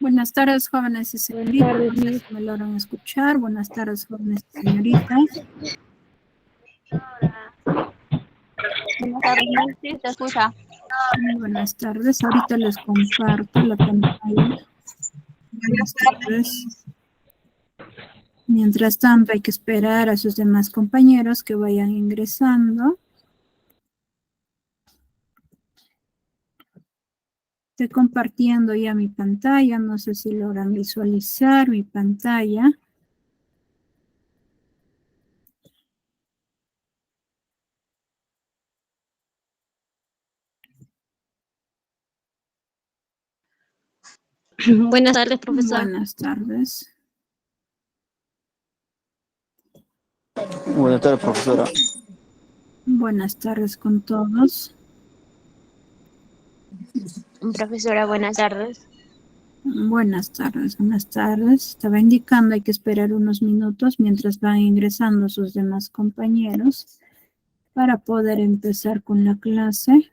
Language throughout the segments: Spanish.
Buenas tardes, jóvenes y señoritas. Buenas No sé tardes, si me logran escuchar. Buenas tardes, jóvenes y señoritas. Buenas tardes, Miss. Sí, se escucha. Buenas tardes. Ahorita les comparto la pantalla. Buenas tardes. Mientras tanto, hay que esperar a sus demás compañeros que vayan ingresando. Estoy compartiendo ya mi pantalla. No sé si logran visualizar mi pantalla. Buenas tardes, profesor. Buenas tardes. Buenas tardes, profesora. Buenas tardes con todos. Profesora, buenas tardes. Buenas tardes, buenas tardes. Estaba indicando hay que esperar unos minutos mientras van ingresando sus demás compañeros para poder empezar con la clase.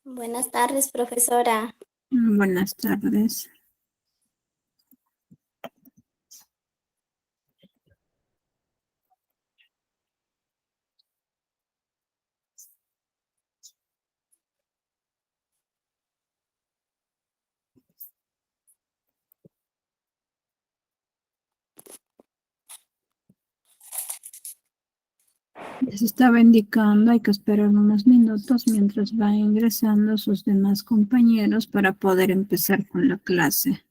Buenas tardes, profesora. Buenas tardes. Les estaba indicando hay que esperar unos minutos mientras van ingresando sus demás compañeros para poder empezar con la clase.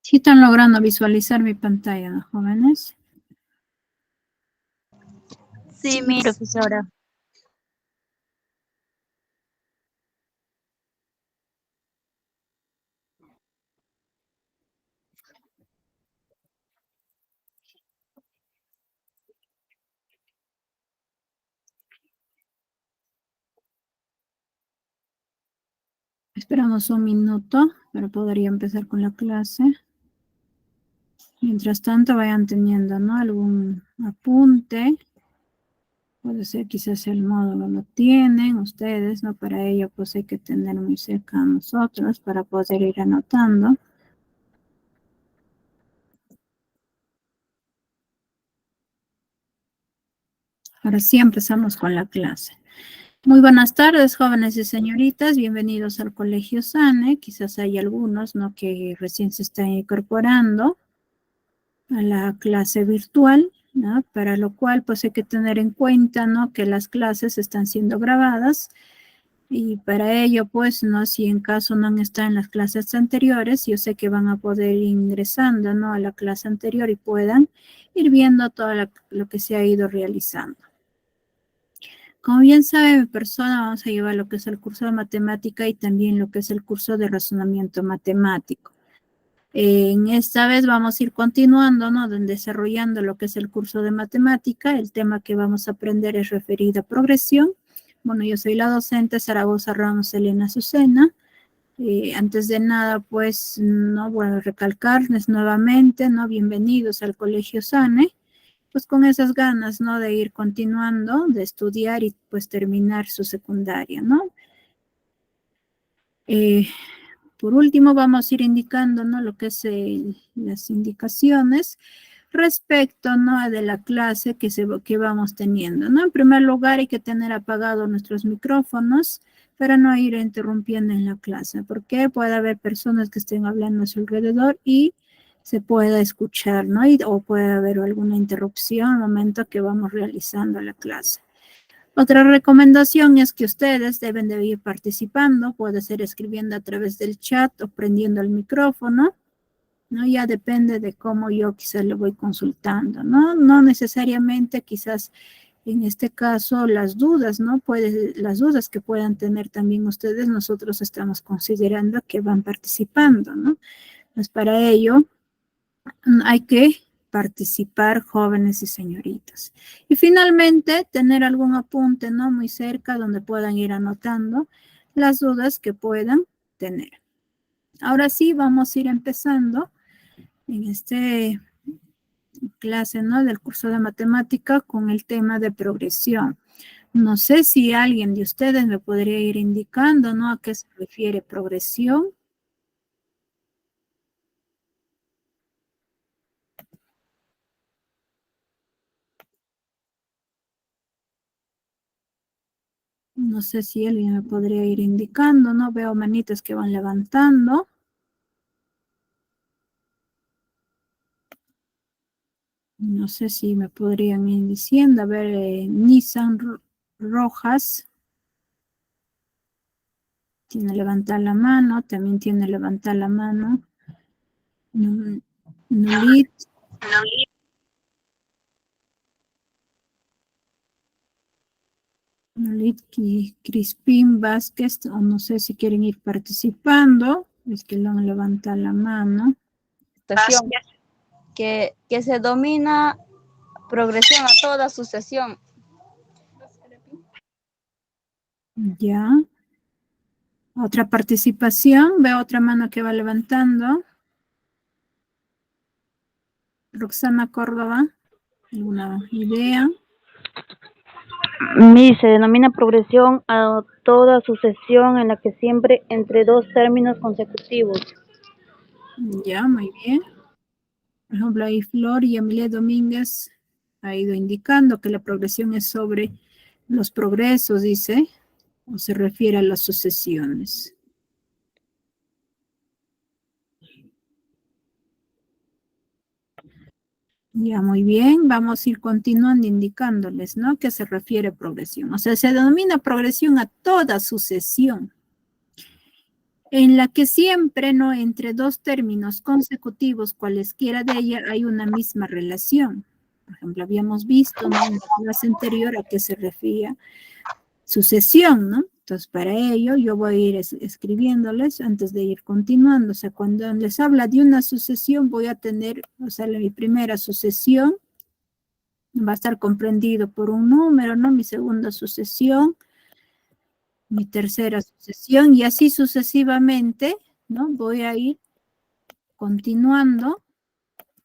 ¿Sí están logrando visualizar mi pantalla, ¿no, jóvenes? Sí, Miss. Profesora. Esperamos un minuto para poder ya empezar con la clase. Mientras tanto vayan teniendo, ¿no?, algún apunte. Puede ser quizás el módulo lo tienen ustedes, ¿no? Para ello pues hay que tener muy cerca a nosotros para poder ir anotando. Ahora sí empezamos con la clase. Muy buenas tardes, jóvenes y señoritas. Bienvenidos al Colegio SANE. Quizás hay algunos, ¿no?, que recién se están incorporando a la clase virtual, ¿no? Para lo cual pues hay que tener en cuenta, ¿no?, que las clases están siendo grabadas. Y para ello, pues, no, si en caso no han estado en las clases anteriores, yo sé que van a poder ir ingresando, ¿no?, a la clase anterior y puedan ir viendo todo lo que se ha ido realizando. Como bien sabe mi persona, vamos a llevar lo que es el curso de matemática y también lo que es el curso de razonamiento matemático. En esta vez vamos a ir continuando, ¿no?, desarrollando lo que es el curso de matemática. El tema que vamos a aprender es referido a progresión. Bueno, yo soy la docente Zaragoza Ramos Elena Azucena. Antes de nada, pues, no voy a recalcarles nuevamente, ¿no?, bienvenidos al Colegio SANE, pues con esas ganas, ¿no?, de ir continuando, de estudiar y pues terminar su secundaria, ¿no? Por último, vamos a ir indicando, ¿no?, lo que es las indicaciones respecto, ¿no?, de la clase que vamos teniendo, ¿no? En primer lugar, hay que tener apagados nuestros micrófonos. para no ir interrumpiendo en la clase, porque puede haber personas que estén hablando a su alrededor y se pueda escuchar, ¿no? O puede haber alguna interrupción al momento que vamos realizando la clase. Otra recomendación es que ustedes deben de ir participando, puede ser escribiendo a través del chat o prendiendo el micrófono, ¿no? Ya depende de cómo yo quizás lo voy consultando, ¿no? No necesariamente quizás en este caso las dudas, ¿no? Las dudas que puedan tener también ustedes, nosotros estamos considerando que van participando, ¿no? Pues para ello hay que participar, jóvenes y señoritas. Y finalmente, tener algún apunte, ¿no? Muy cerca donde puedan ir anotando las dudas que puedan tener. Ahora sí, vamos a ir empezando en este clase, ¿no? Del curso de matemática con el tema de progresión. No sé si alguien de ustedes me podría ir indicando, ¿no? ¿A qué se refiere progresión? No sé si alguien me podría ir indicando, ¿no? Veo manitas que van levantando. No sé si me podrían ir diciendo. A ver, Nissan Rojas. Tiene levantar la mano. También tiene levantar la mano. Nulit. Nulit Crispín Vázquez. O no sé si quieren ir participando. Es que lo han levantado la mano. Que se domina progresión a toda sucesión. Ya. Otra participación. Veo otra mano que va levantando. Roxana Córdoba. ¿Alguna idea? Se denomina progresión a toda sucesión en la que siempre entre dos términos consecutivos. Ya, muy bien. Por ejemplo, ahí Flor y Emilia Domínguez ha ido indicando que la progresión es sobre los progresos, dice, o se refiere a las sucesiones. Ya, muy bien. Vamos a ir continuando indicándoles, ¿no? Que se refiere a progresión. O sea, se denomina progresión a toda sucesión en la que siempre, ¿no? Entre dos términos consecutivos, cualesquiera de ellas, hay una misma relación. Por ejemplo, habíamos visto, ¿no? En la clase anterior a qué se refería sucesión, ¿no? Entonces, para ello, yo voy a ir escribiéndoles antes de ir continuando. O sea, cuando les habla de una sucesión, voy a tener, o sea, mi primera sucesión va a estar comprendido por un número, ¿no? Mi segunda sucesión, mi tercera sucesión, y así sucesivamente, ¿no? Voy a ir continuando,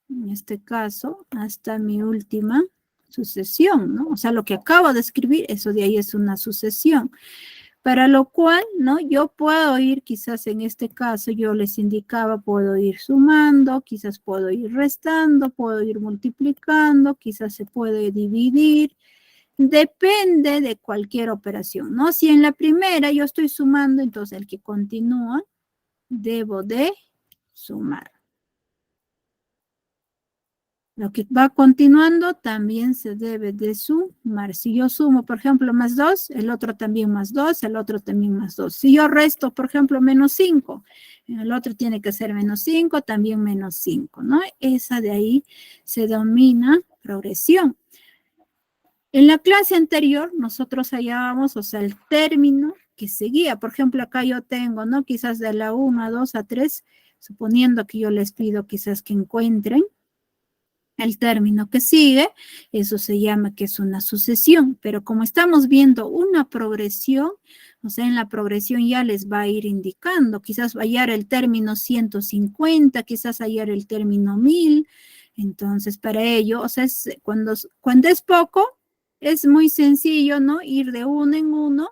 en este caso, hasta mi última sucesión, ¿no? O sea, lo que acabo de escribir, eso de ahí es una sucesión. Para lo cual, ¿no? Yo puedo ir, quizás en este caso, yo les indicaba, puedo ir sumando, quizás puedo ir restando, puedo ir multiplicando, quizás se puede dividir. Depende de cualquier operación, ¿no? Si en la primera yo estoy sumando, entonces el que continúa, debo de sumar. Lo que va continuando también se debe de sumar. Si yo sumo, por ejemplo, más 2, el otro también más 2, el otro también más 2. Si yo resto, por ejemplo, menos 5, el otro tiene que ser menos 5, también menos 5, ¿no? Esa de ahí se denomina progresión. En la clase anterior, nosotros hallábamos, o sea, el término que seguía. Por ejemplo, acá yo tengo, ¿no? Quizás de la 1 a 2 a 3, suponiendo que yo les pido quizás que encuentren el término que sigue, eso se llama que es una sucesión, pero como estamos viendo una progresión, o sea, en la progresión ya les va a ir indicando, quizás hallar el término 150, quizás hallar el término 1000, entonces para ello, o sea, cuando es poco, es muy sencillo, ¿no? Ir de uno en uno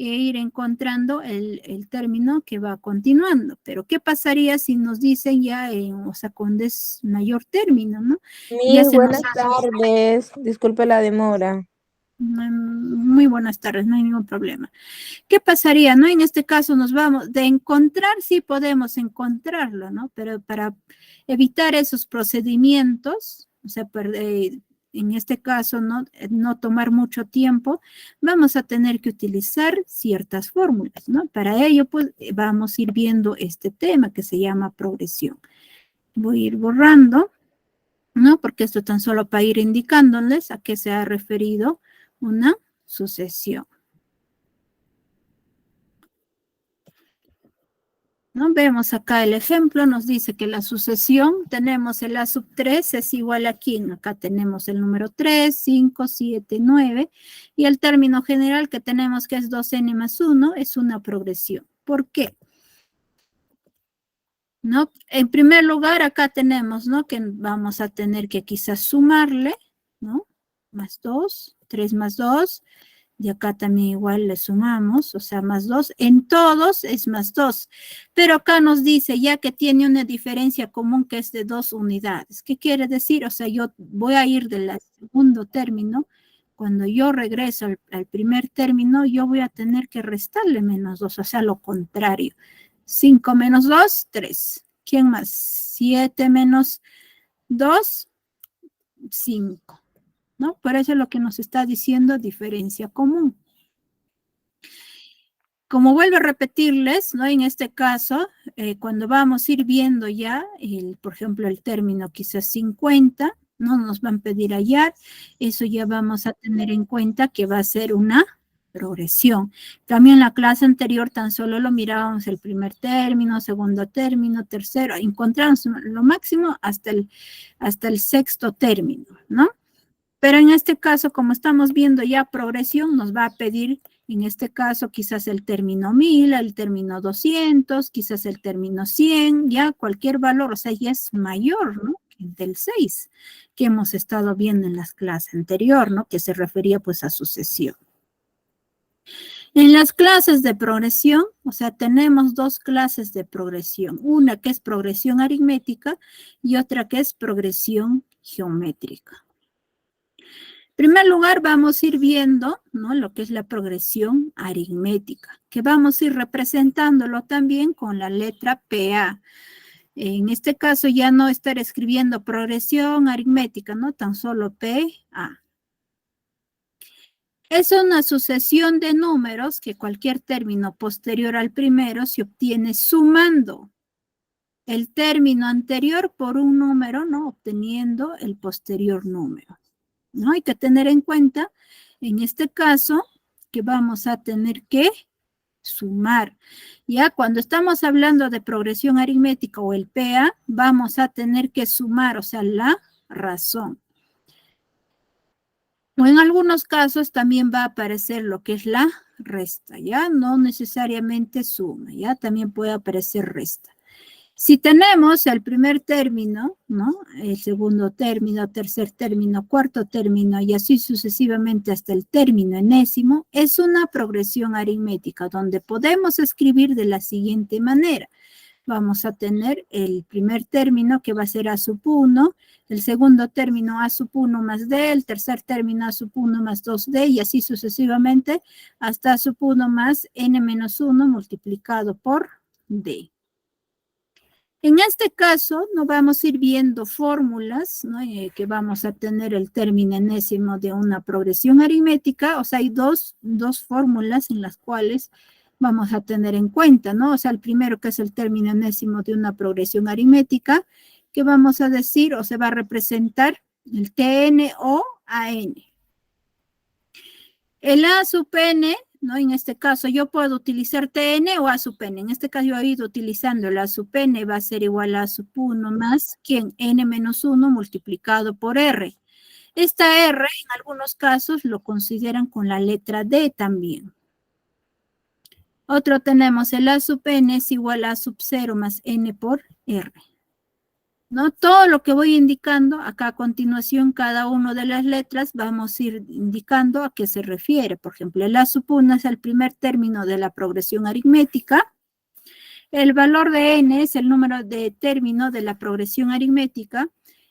e ir encontrando el término que va continuando. Pero, ¿qué pasaría si nos dicen ya, o sea, cuando es mayor término, ¿no? Ya Buenas tardes. Disculpe la demora. Muy buenas tardes, no hay ningún problema. ¿Qué pasaría, no? En este caso nos vamos de encontrar, sí podemos encontrarlo, ¿no? Pero para evitar esos procedimientos, o sea, en este caso, no tomar mucho tiempo, vamos a tener que utilizar ciertas fórmulas, ¿no? Para ello, pues, vamos a ir viendo este tema que se llama progresión. Voy a ir borrando, ¿no? Porque esto tan solo para ir indicándoles a qué se ha referido una sucesión. ¿No? Vemos acá el ejemplo, nos dice que la sucesión, tenemos el A sub 3 es igual a quién, acá tenemos el número 3, 5, 7, 9, y el término general que tenemos que es 2n más 1, es una progresión. ¿Por qué? ¿No? En primer lugar, acá tenemos, ¿no? Que vamos a tener que quizás sumarle, ¿no? Más 2, 3 más 2, y acá también igual le sumamos, o sea, más 2. En todos es más 2. Pero acá nos dice ya que tiene una diferencia común que es de 2 unidades. ¿Qué quiere decir? O sea, yo voy a ir del segundo término. Cuando yo regreso al primer término, yo voy a tener que restarle menos 2, o sea, lo contrario. 5 menos 2, 3. ¿Quién más? 7 menos 2, 5. ¿No? Por eso es lo que nos está diciendo diferencia común. Como vuelvo a repetirles, ¿no? En este caso, cuando vamos a ir viendo ya, por ejemplo, el término quizás 50, no nos van a pedir hallar, eso ya vamos a tener en cuenta que va a ser una progresión. También en la clase anterior tan solo lo mirábamos el primer término, segundo término, tercero, encontramos lo máximo hasta el sexto término, ¿no? Pero en este caso, como estamos viendo ya progresión, nos va a pedir, en este caso, quizás el término 1000, el término 200, quizás el término 100, ya cualquier valor, o sea, ya es mayor, ¿no? Del 6, que hemos estado viendo en las clases anteriores, ¿no? Que se refería pues a sucesión. En las clases de progresión, o sea, tenemos dos clases de progresión. Una que es progresión aritmética y otra que es progresión geométrica. En primer lugar, vamos a ir viendo, ¿no? Lo que es la progresión aritmética, que vamos a ir representándolo también con la letra PA. En este caso ya no estar escribiendo progresión aritmética, ¿no? Tan solo PA. Es una sucesión de números que cualquier término posterior al primero se obtiene sumando el término anterior por un número, ¿no? Obteniendo el posterior número. ¿No? Hay que tener en cuenta, en este caso, que vamos a tener que sumar. Ya cuando estamos hablando de progresión aritmética o el PA, vamos a tener que sumar, o sea, la razón. O en algunos casos también va a aparecer lo que es la resta, ¿ya? No necesariamente suma, ¿ya? También puede aparecer resta. Si tenemos el primer término, ¿no? El segundo término, tercer término, cuarto término y así sucesivamente hasta el término enésimo, es una progresión aritmética donde podemos escribir de la siguiente manera. Vamos a tener el primer término que va a ser A sub 1, el segundo término A sub 1 más D, el tercer término A sub 1 más 2D y así sucesivamente hasta A sub 1 más N menos 1 multiplicado por D. En este caso, no vamos a ir viendo fórmulas, ¿no? Que vamos a tener el término enésimo de una progresión aritmética, o sea, hay dos fórmulas en las cuales vamos a tener en cuenta, ¿no? O sea, el primero que es el término enésimo de una progresión aritmética, que vamos a decir, o se va a representar el Tn o An. El A sub n, ¿no? En este caso yo puedo utilizar Tn o A sub n. En este caso yo he ido utilizando el A sub n, va a ser igual a A sub 1 más, ¿quién? N menos 1 multiplicado por R. Esta R en algunos casos lo consideran con la letra D también. Otro tenemos el A sub n es igual a A sub 0 más N por R. ¿No? Todo lo que voy indicando, acá a continuación, cada una de las letras, vamos a ir indicando a qué se refiere. Por ejemplo, el A sub 1 es el primer término de la progresión aritmética. El valor de n es el número de término de la progresión aritmética.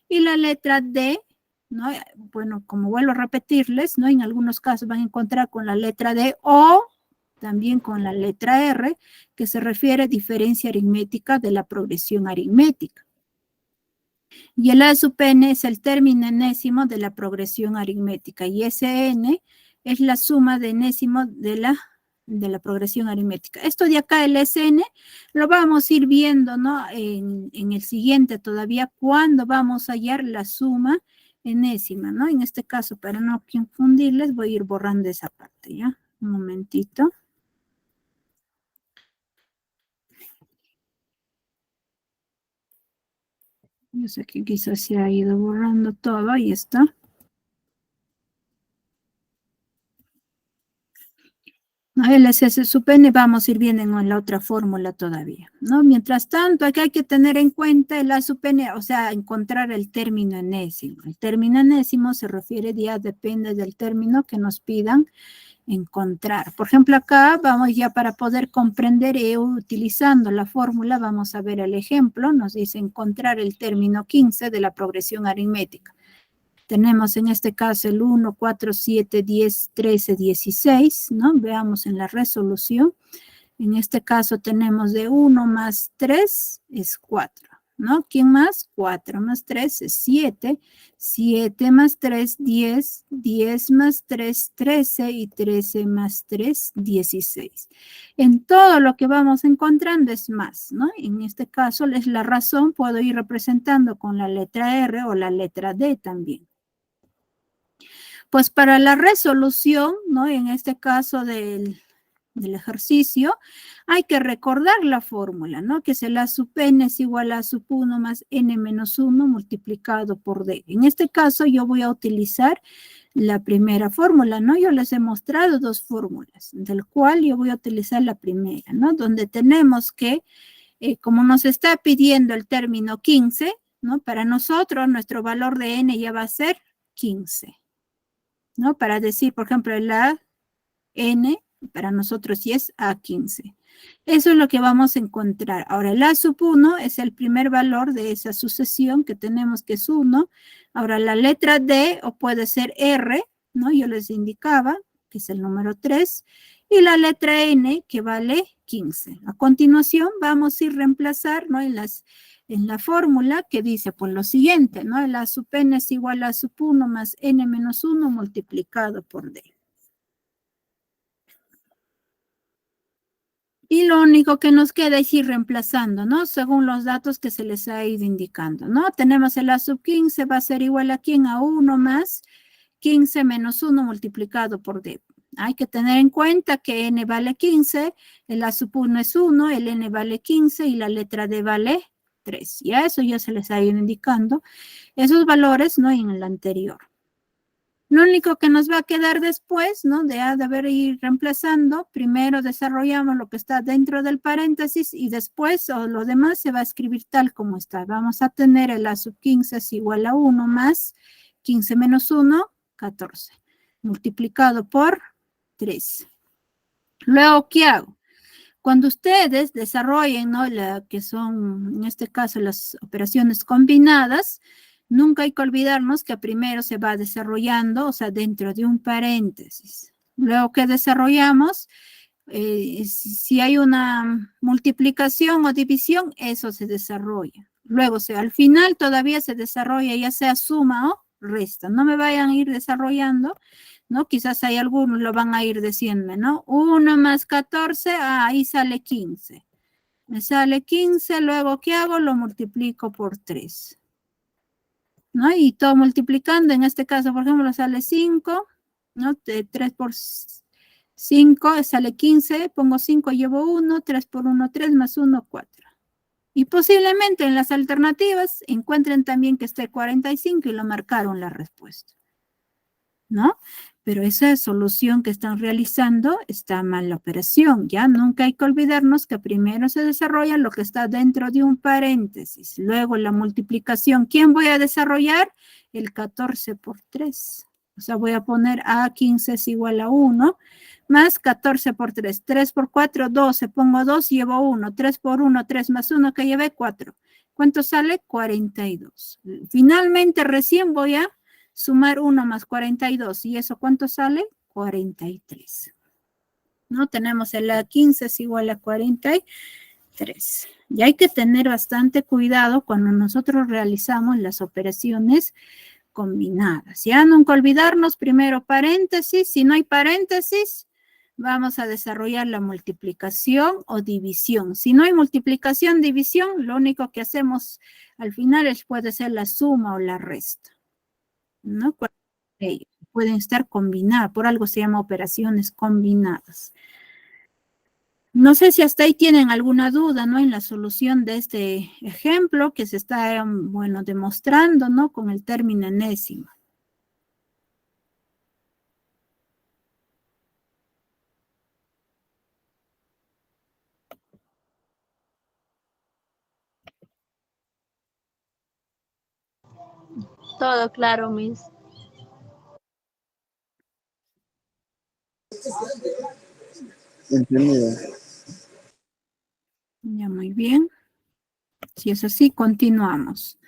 Y la letra D ¿no? Bueno, como vuelvo a repetirles, ¿no? En algunos casos van a encontrar con la letra D o también con la letra R, que se refiere a diferencia aritmética de la progresión aritmética. Y el A sub n es el término enésimo de la progresión aritmética, y ese n es la suma de enésimo de la progresión aritmética. Esto de acá, el Sn, lo vamos a ir viendo, ¿no? En el siguiente todavía, cuando vamos a hallar la suma enésima, ¿no? En este caso, para no confundirles, voy a ir borrando esa parte, ¿ya? Un momentito. Yo sé que quizás se ha ido borrando todo, ahí está. El SS sub n vamos a ir viendo en la otra fórmula todavía, ¿no? Mientras tanto, aquí hay que tener en cuenta el A sub n, o sea, encontrar el término enésimo. El término enésimo se refiere, ya depende del término que nos pidan encontrar. Por ejemplo, acá vamos ya para poder comprender, utilizando la fórmula, vamos a ver el ejemplo, nos dice encontrar el término 15 de la progresión aritmética. Tenemos en este caso el 1, 4, 7, 10, 13, 16, ¿no? Veamos en la resolución. En este caso tenemos de 1 más 3 es 4, ¿no? ¿Quién más? 4 más 3 es 7, 7 más 3, 10, 10 más 3, 13 y 13 más 3, 16. En todo lo que vamos encontrando es más, ¿no? En este caso es la razón, puedo ir representando con la letra R o la letra D también. Pues para la resolución, ¿no? En este caso del ejercicio, hay que recordar la fórmula, ¿no? Que es el A sub n es igual a A sub 1 más n menos 1 multiplicado por d. En este caso yo voy a utilizar la primera fórmula, ¿no? Yo les he mostrado dos fórmulas, del cual yo voy a utilizar la primera, ¿no? Donde tenemos que, como nos está pidiendo el término 15, ¿no? Para nosotros nuestro valor de n ya va a ser 15. ¿No? Para decir, por ejemplo, el A, N, para nosotros sí es A15. Eso es lo que vamos a encontrar. Ahora, el A sub 1 es el primer valor de esa sucesión que tenemos, que es 1. Ahora, la letra D, o puede ser R, ¿no? Yo les indicaba, que es el número 3. Y la letra N, que vale 15. A continuación, vamos a ir a reemplazar, ¿no? En la fórmula que dice pues lo siguiente, ¿no? El A sub n es igual a A sub 1 más n menos 1 multiplicado por d. Y lo único que nos queda es ir reemplazando, ¿no? Según los datos que se les ha ido indicando, ¿no? Tenemos el A sub 15 va a ser igual a ¿quién? A 1 más 15 menos 1 multiplicado por d. Hay que tener en cuenta que n vale 15, el A sub 1 es 1, el n vale 15 y la letra d vale 3. Ya eso ya se les ha ido indicando esos valores, ¿no? En el anterior. Lo único que nos va a quedar después, ¿no? De haber ir reemplazando, primero desarrollamos lo que está dentro del paréntesis y después lo demás se va a escribir tal como está. Vamos a tener el A sub 15 es igual a 1 más 15 menos 1, 14, multiplicado por 3. Luego, ¿qué hago? Cuando ustedes desarrollen, ¿no? Que son, en este caso, las operaciones combinadas, nunca hay que olvidarnos que primero se va desarrollando, o sea, dentro de un paréntesis. Luego que desarrollamos, si hay una multiplicación o división, eso se desarrolla. Luego, al final todavía se desarrolla ya sea suma o resta. No me vayan a ir desarrollando, ¿no? Quizás hay algunos lo van a ir diciendo, ¿no? 1 más 14, ahí sale 15. Me sale 15, luego, ¿qué hago? Lo multiplico por 3. ¿No? Y todo multiplicando, en este caso, por ejemplo, sale 5, ¿no? 3 por 5 sale 15, pongo 5, llevo 1, 3 por 1, 3, más 1, 4. Y posiblemente en las alternativas encuentren también que esté 45 y lo marcaron la respuesta, ¿no? Pero esa solución que están realizando está mal la operación, ¿ya? Nunca hay que olvidarnos que primero se desarrolla lo que está dentro de un paréntesis, luego la multiplicación. ¿Quién voy a desarrollar? El 14 por 3. O sea, voy a poner A15 es igual a 1, más 14 por 3. 3 por 4, 12. Pongo 2, llevo 1. 3 por 1, 3 más 1, que llevé 4. ¿Cuánto sale? 42. Finalmente, recién voy a sumar 1 más 42. ¿Y eso cuánto sale? 43. ¿No? Tenemos el A15 es igual a 43. Y hay que tener bastante cuidado cuando nosotros realizamos las operaciones combinadas. Ya nunca olvidarnos, primero paréntesis. Si no hay paréntesis, vamos a desarrollar la multiplicación o división. Si no hay multiplicación, división, lo único que hacemos al final puede ser la suma o la resta, ¿no? Pueden estar combinadas, por algo se llama operaciones combinadas. No sé si hasta ahí tienen alguna duda, ¿no? En la solución de este ejemplo que se está, bueno, demostrando, ¿no? Con el término enésimo. Todo claro, Miss. Entendido. Ya, muy bien. Si es así, continuamos.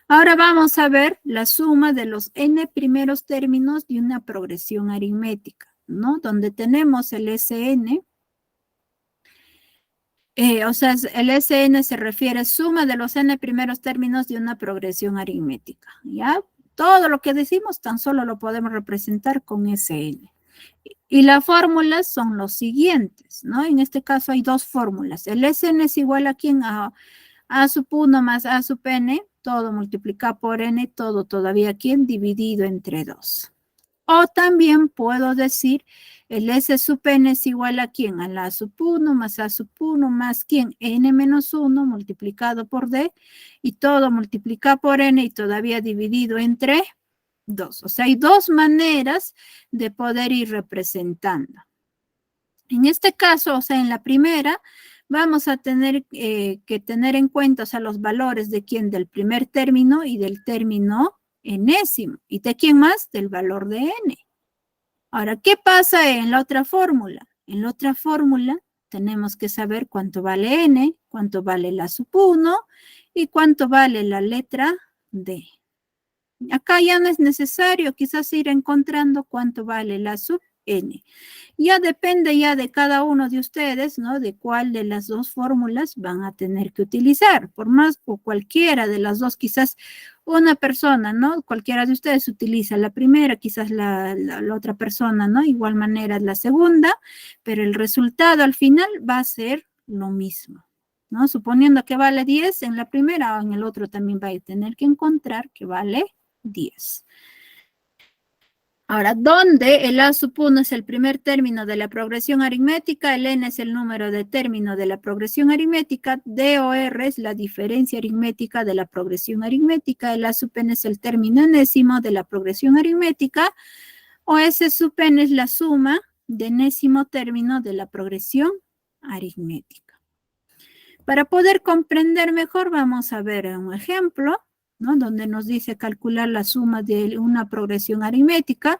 Ahora vamos a ver la suma de los n primeros términos de una progresión aritmética, ¿no? Donde tenemos el Sn. O sea, el Sn se refiere a suma de los n primeros términos de una progresión aritmética, ¿ya? Todo lo que decimos tan solo lo podemos representar con Sn. Y las fórmulas son los siguientes, ¿no? En este caso hay dos fórmulas. El Sn es igual a ¿quién? A sub 1 más A sub n, todo multiplicado por n, todo todavía ¿quién? Dividido entre 2. O también puedo decir el S sub n es igual a ¿quién? A la A sub 1 más A sub 1 más ¿quién? N menos 1 multiplicado por D y todo multiplicado por n y todavía dividido entre 2. O sea, hay dos maneras de poder ir representando. En este caso, o sea, en la primera, vamos a tener que tener en cuenta, o sea, los valores de quién, del primer término y del término enésimo. ¿Y de quién más? Del valor de n. Ahora, ¿qué pasa en la otra fórmula? En la otra fórmula tenemos que saber cuánto vale n, cuánto vale la sub 1 y cuánto vale la letra d. Acá ya no es necesario quizás ir encontrando cuánto vale la sub n. Ya depende ya de cada uno de ustedes, ¿no? De cuál de las dos fórmulas van a tener que utilizar. Por más o cualquiera de las dos, quizás una persona, ¿no? Cualquiera de ustedes utiliza la primera, quizás la otra persona, ¿no? Igual manera la segunda, pero el resultado al final va a ser lo mismo, ¿no? Suponiendo que vale 10 en la primera o en el otro también va a tener que encontrar que vale 10. Ahora, ¿dónde el A sub 1 es el primer término de la progresión aritmética? El n es el número de término de la progresión aritmética. D o R es la diferencia aritmética de la progresión aritmética. El A sub n es el término enésimo de la progresión aritmética. O S sub n es la suma de enésimo término de la progresión aritmética. Para poder comprender mejor, vamos a ver un ejemplo, ¿no? Donde nos dice calcular la suma de una progresión aritmética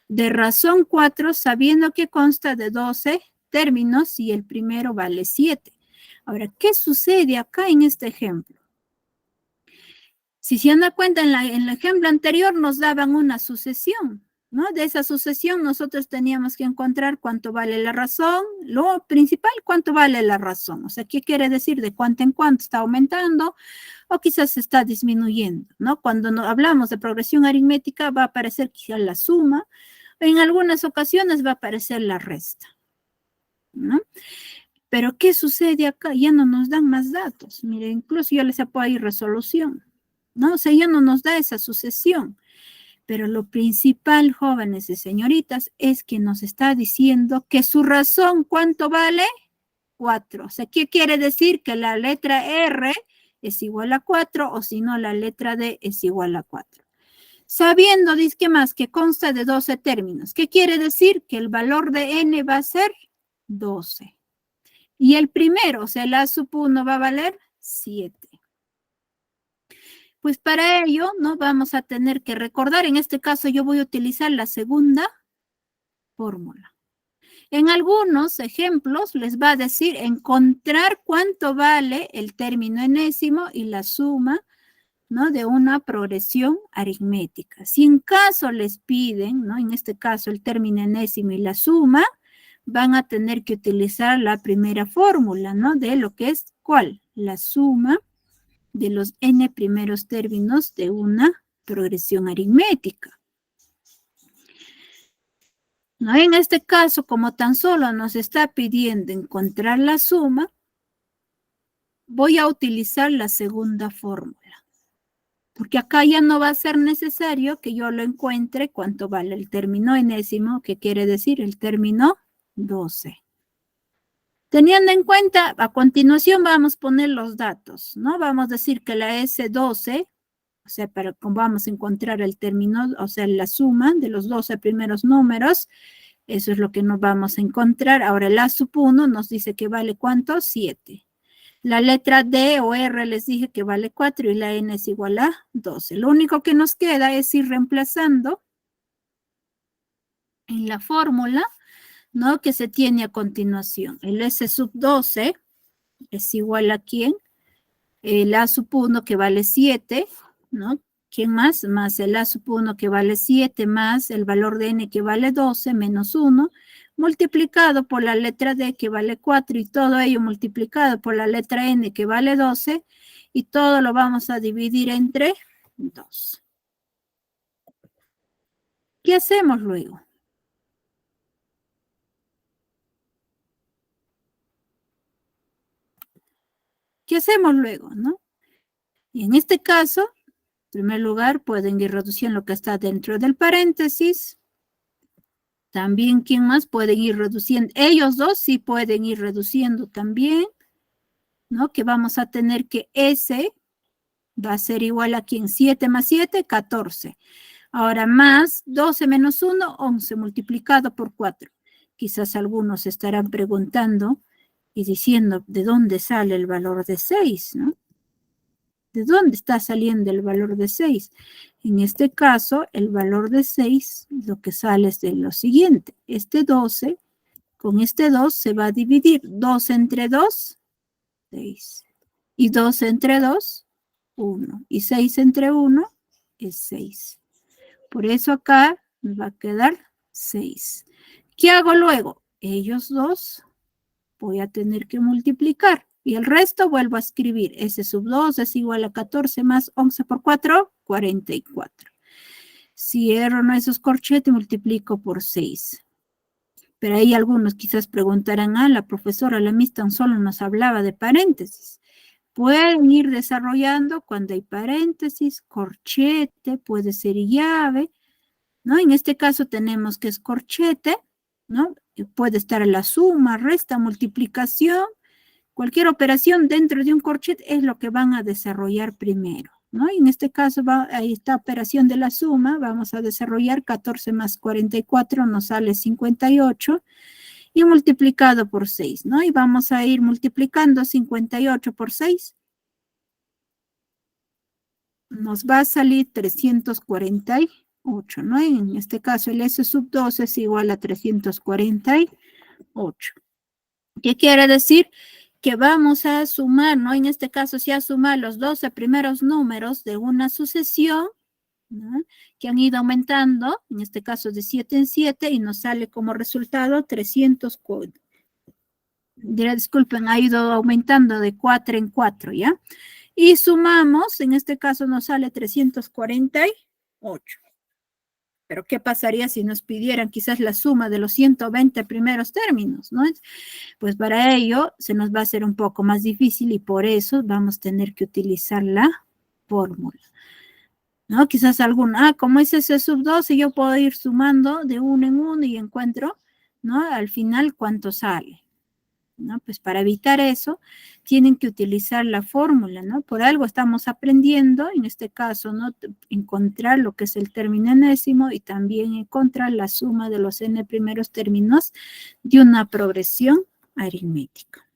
de razón 4, sabiendo que consta de 12 términos y el primero vale 7. Ahora, ¿qué sucede acá en este ejemplo? Si se dan cuenta, en el ejemplo anterior nos daban una sucesión, ¿no? De esa sucesión nosotros teníamos que encontrar cuánto vale la razón, lo principal, cuánto vale la razón. O sea, ¿qué quiere decir? De cuánto en cuánto está aumentando o quizás está disminuyendo, ¿no? Cuando hablamos de progresión aritmética va a aparecer quizás la suma, en algunas ocasiones va a aparecer la resta, ¿no? Pero ¿qué sucede acá? Ya no nos dan más datos. Mire, incluso yo les apoyo ahí resolución, ¿no? O sea, ya no nos da esa sucesión. Pero lo principal, jóvenes y señoritas, es que nos está diciendo que su razón, ¿cuánto vale? 4. O sea, ¿qué quiere decir? Que la letra R es igual a 4 o si no, la letra D es igual a 4. Sabiendo, dice que más, que consta de 12 términos. ¿Qué quiere decir? Que el valor de n va a ser 12. Y el primero, o sea, el A sub 1 va a valer 7. Pues para ello, ¿no? Vamos a tener que recordar, en este caso yo voy a utilizar la segunda fórmula. En algunos ejemplos les va a decir encontrar cuánto vale el término enésimo y la suma, ¿no? De una progresión aritmética. Si en caso les piden, ¿no? En este caso el término enésimo y la suma, van a tener que utilizar la primera fórmula, ¿no? De lo que es, ¿cuál? La suma de los n primeros términos de una progresión aritmética. ¿No? En este caso, como tan solo nos está pidiendo encontrar la suma, voy a utilizar la segunda fórmula. Porque acá ya no va a ser necesario que yo lo encuentre cuánto vale el término enésimo, que quiere decir el término 12. Teniendo en cuenta, a continuación vamos a poner los datos, ¿no? Vamos a decir que la S12, o sea, vamos a encontrar el término, o sea, la suma de los 12 primeros números, eso es lo que nos vamos a encontrar. Ahora el A sub 1 nos dice que vale ¿cuánto? 7. La letra D o R les dije que vale 4 y la N es igual a 12. Lo único que nos queda es ir reemplazando en la fórmula, ¿no? Que se tiene a continuación. El S sub 12 es igual a ¿quién? El A sub 1 que vale 7, ¿no? ¿Quién más? Más el A sub 1 que vale 7 más el valor de N que vale 12 menos 1 multiplicado por la letra D que vale 4 y todo ello multiplicado por la letra N que vale 12 y todo lo vamos a dividir entre 2. ¿Qué hacemos luego? ¿Qué hacemos luego, no? Y en este caso, en primer lugar, pueden ir reduciendo lo que está dentro del paréntesis. También, ¿quién más? Pueden ir reduciendo. Ellos dos sí pueden ir reduciendo también, ¿no? Que vamos a tener que S va a ser igual a ¿quién? 7 más 7, 14. Ahora más 12 menos 1, 11 multiplicado por 4. Quizás algunos estarán preguntando y diciendo, ¿de dónde sale el valor de 6, no? ¿De dónde está saliendo el valor de 6? En este caso, el valor de 6, lo que sale es de lo siguiente. Este 12, con este 2 se va a dividir. 2 entre 2, 6. Y 2 entre 2, 1. Y 6 entre 1 es 6. Por eso acá nos va a quedar 6. ¿Qué hago luego? Ellos dos voy a tener que multiplicar. Y el resto vuelvo a escribir. S sub 2 es igual a 14 más 11 por 4, 44. Cierro esos corchetes y multiplico por 6. Pero ahí algunos quizás preguntarán, la profesora, la Miss tan solo nos hablaba de paréntesis. Pueden ir desarrollando cuando hay paréntesis, corchete, puede ser llave, ¿no? En este caso tenemos que es corchete, ¿no? Puede estar la suma, resta, multiplicación. Cualquier operación dentro de un corchete es lo que van a desarrollar primero, ¿no? Y en este caso, ahí está operación de la suma, vamos a desarrollar 14 más 44, nos sale 58, y multiplicado por 6, ¿no? Y vamos a ir multiplicando 58 por 6. Nos va a salir 348, ¿no? En este caso, el S sub 2 es igual a 348. ¿Qué quiere decir? Que vamos a sumar, ¿no? En este caso, si a sumar los 12 primeros números de una sucesión, ¿no? Que han ido aumentando, en este caso de 7 en 7, y nos sale como resultado 340. Disculpen, ha ido aumentando de 4 en 4, ¿ya? Y sumamos, en este caso nos sale 348. Pero ¿qué pasaría si nos pidieran quizás la suma de los 120 primeros términos, ¿no? Pues para ello se nos va a hacer un poco más difícil y por eso vamos a tener que utilizar la fórmula, ¿no? Quizás como es ese sub 12, yo puedo ir sumando de uno en uno y encuentro, ¿no? Al final cuánto sale, ¿no? Pues para evitar eso, tienen que utilizar la fórmula, ¿no? Por algo estamos aprendiendo, en este caso, ¿no? Encontrar lo que es el término enésimo y también encontrar la suma de los n primeros términos de una progresión aritmética.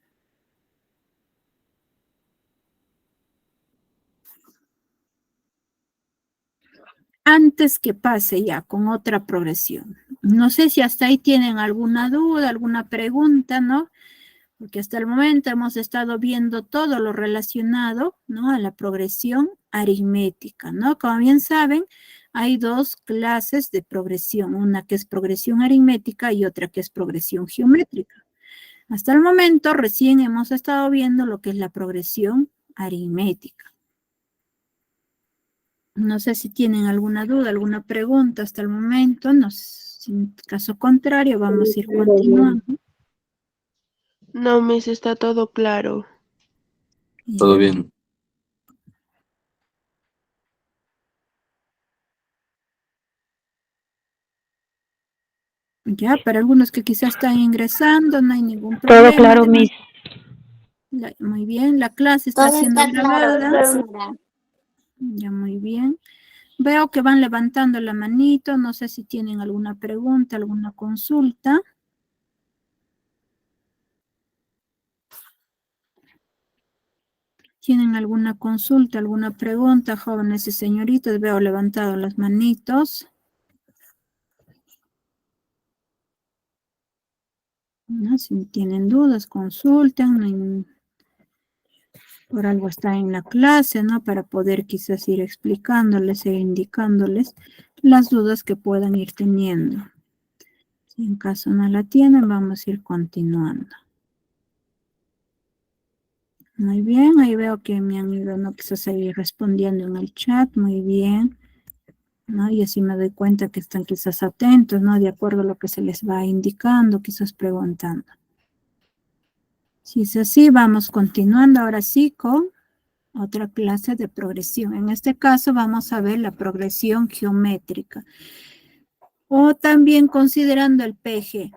Antes que pase ya con otra progresión. No sé si hasta ahí tienen alguna duda, alguna pregunta, ¿no? Porque hasta el momento hemos estado viendo todo lo relacionado, ¿no?, a la progresión aritmética, ¿no? Como bien saben, hay dos clases de progresión, una que es progresión aritmética y otra que es progresión geométrica. Hasta el momento recién hemos estado viendo lo que es la progresión aritmética. No sé si tienen alguna duda, alguna pregunta hasta el momento. No, en caso contrario, vamos a ir continuando. No, Miss, está todo claro. Todo bien. Ya, para algunos que quizás están ingresando, no hay ningún Todo problema. claro, Además, Miss. muy bien, la clase está Todo siendo está claro, grabada. profesora. Ya, muy bien. Veo que van levantando la manito, no sé si tienen alguna pregunta, alguna consulta. ¿Tienen alguna consulta, alguna pregunta, jóvenes y señoritas? Veo levantado las manitos. ¿No? Si tienen dudas, consulten. Por algo está en la clase, ¿no? Para poder quizás ir explicándoles e indicándoles las dudas que puedan ir teniendo. Si en caso no la tienen, vamos a ir continuando. Muy bien, ahí veo que me han ido, ¿no?, quizás ahí respondiendo en el chat. Muy bien, ¿no? Y así me doy cuenta que están quizás atentos, ¿no? De acuerdo a lo que se les va indicando, quizás preguntando. Si es así, vamos continuando ahora sí con otra clase de progresión. En este caso vamos a ver la progresión geométrica. O también considerando el PG.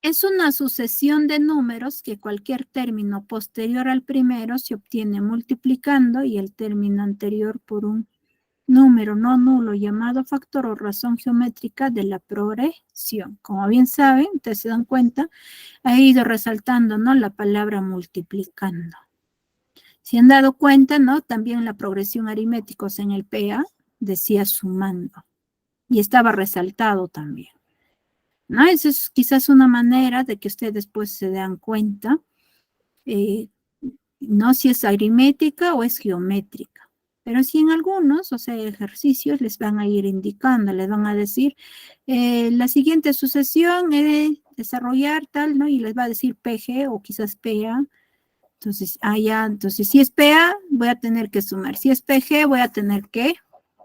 Es una sucesión de números que cualquier término posterior al primero se obtiene multiplicando y el término anterior por un número no nulo llamado factor o razón geométrica de la progresión. Como bien saben, ustedes se dan cuenta, he ido resaltando, ¿no?, la palabra multiplicando. Si han dado cuenta, ¿no?, también la progresión aritmética en el PA decía sumando y estaba resaltado también, ¿no? Esa es quizás una manera de que ustedes pues se dan cuenta, no si es aritmética o es geométrica. Pero si en algunos, o sea, ejercicios les van a ir indicando, les van a decir, la siguiente sucesión es desarrollar tal, ¿no? Y les va a decir PG o quizás PA. Entonces, entonces si es PA, voy a tener que sumar. Si es PG, voy a tener que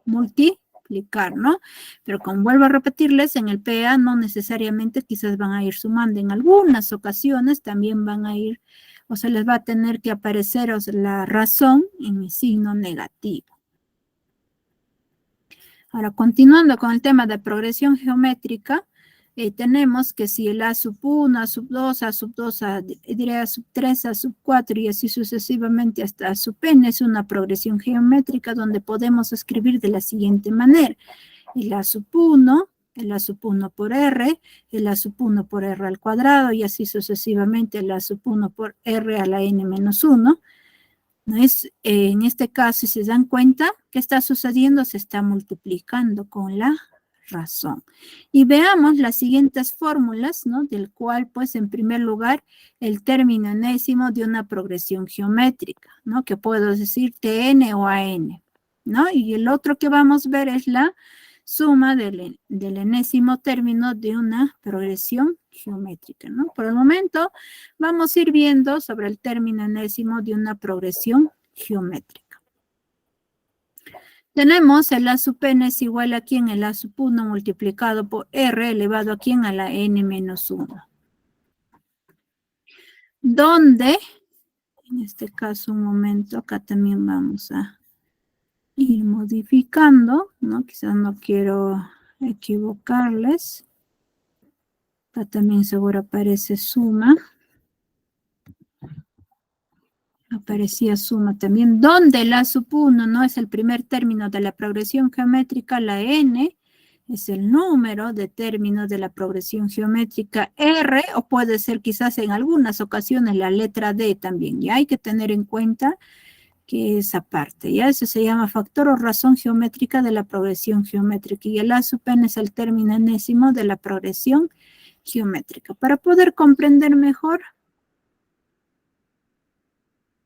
multiplicar, ¿no? Pero como vuelvo a repetirles, en el PA no necesariamente quizás van a ir sumando. En algunas ocasiones también van a ir, o sea, les va a tener que aparecer, o sea, la razón en el signo negativo. Ahora, continuando con el tema de progresión geométrica, tenemos que si el A sub 1, A sub 2, A sub 2, diré A sub 3, A sub 4 y así sucesivamente hasta A sub n es una progresión geométrica donde podemos escribir de la siguiente manera. El A sub 1, el A sub 1 por R, el A sub 1 por R al cuadrado y así sucesivamente el A sub 1 por R a la n menos 1. ¿No es? En este caso, si se dan cuenta, ¿qué está sucediendo? Se está multiplicando con la razón. Y veamos las siguientes fórmulas, ¿no? Del cual, pues, en primer lugar, el término enésimo de una progresión geométrica, ¿no? Que puedo decir Tn o An, ¿no? Y el otro que vamos a ver es la suma del enésimo término de una progresión geométrica, ¿no? Por el momento, vamos a ir viendo sobre el término enésimo de una progresión geométrica. Tenemos el A sub n es igual a quién, el A sub 1 multiplicado por R elevado a quién, a la n menos 1. Donde, en este caso, un momento, acá también vamos a ir modificando, ¿no? Quizás no quiero equivocarles. Acá también seguro aparece suma. Aparecía suma también, donde la sub 1 no es el primer término de la progresión geométrica, la n es el número de términos de la progresión geométrica R, o puede ser quizás en algunas ocasiones la letra D también. Y hay que tener en cuenta que esa parte, ¿ya? Eso se llama factor o razón geométrica de la progresión geométrica, y el A sub n es el término enésimo de la progresión geométrica. Para poder comprender mejor,